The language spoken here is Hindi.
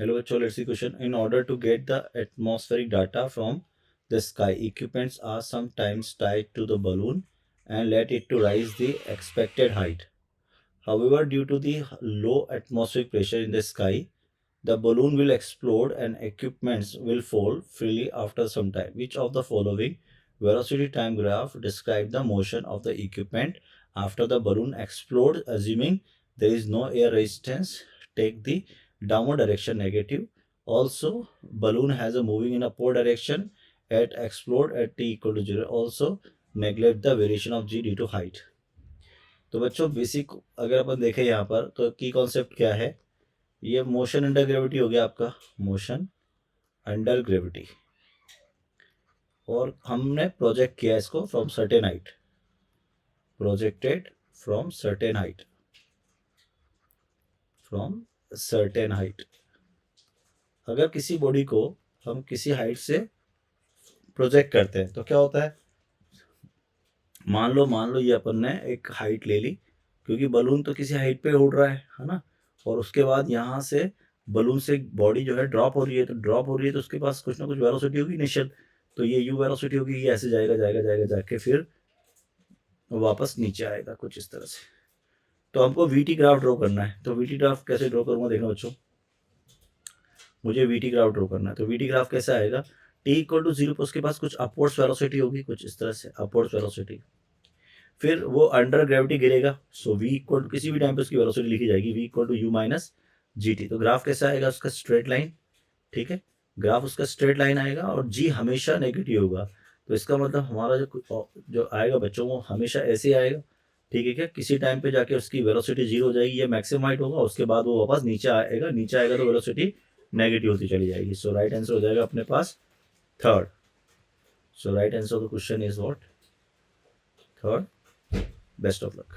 Hello, bachcho, let's see question. In order to get the atmospheric data from the sky, equipments are sometimes tied to the balloon and let it to rise the expected height. However, due to the low atmospheric pressure in the sky, the balloon will explode and equipments will fall freely after some time. Which of the following velocity time graph describe the motion of the equipment after the balloon explodes, assuming there is no air resistance? Take the downward direction negative. Also, balloon has a moving in upward direction at explode at t equal to 0. Also, neglect the variation of g due to height. तो बच्चों बेसिक अगर अपन देखें यहाँ पर तो की कॉन्सेप्ट क्या है, ये मोशन अंडर ग्रेविटी हो गया आपका, मोशन अंडर ग्रेविटी, और हमने प्रोजेक्ट किया इसको from certain height, projected from certain height, from certain height. अगर किसी बॉडी को हम किसी हाइट से प्रोजेक्ट करते हैं तो क्या होता है, मान लो ये अपन ने एक हाइट ले ली, क्योंकि बलून तो किसी हाइट पे उड़ रहा है ना, और उसके बाद यहाँ से बलून से बॉडी जो है ड्रॉप हो रही है, तो उसके पास कुछ ना कुछ वेलोसिटी होगी इनिशियल, तो ये यू वेलोसिटी होगी, ये ऐसे जाएगा जाके फिर वापस नीचे आएगा कुछ इस तरह से। तो हमको वीटी ग्राफ ड्रॉ करना है, तो वीटी ग्राफ कैसे ड्रॉ करूँगा देखना बच्चों, मुझे वीटी ग्राफ ड्रॉ करना है। तो वीटी ग्राफ कैसे आएगा, टी इक्वल टू 0 पर उसके पास कुछ अपवर्ड्स वेलोसिटी होगी कुछ इस तरह से, अपवर्ड्स वेलोसिटी, फिर वो अंडर ग्रेविटी गिरेगा, सो v इक्वल टू किसी भी टाइम पे उसकी वेलोसिटी लिखी जाएगी v equal to u minus G T. तो ग्राफ कैसा आएगा उसका, स्ट्रेट लाइन, ठीक है, ग्राफ उसका स्ट्रेट लाइन आएगा और g हमेशा नेगेटिव होगा, तो इसका मतलब हमारा जो आएगा बच्चों वो हमेशा ऐसे ही आएगा, ठीक है क्या, किसी टाइम पे जाके उसकी वेलोसिटी 0 हो जाएगी, ये मैक्सिमम हाइट होगा, उसके बाद वो वापस नीचे आएगा तो वेलोसिटी नेगेटिव होती चली जाएगी। सो राइट आंसर हो जाएगा अपने पास third. So right answer of the question is what, third. Best of luck.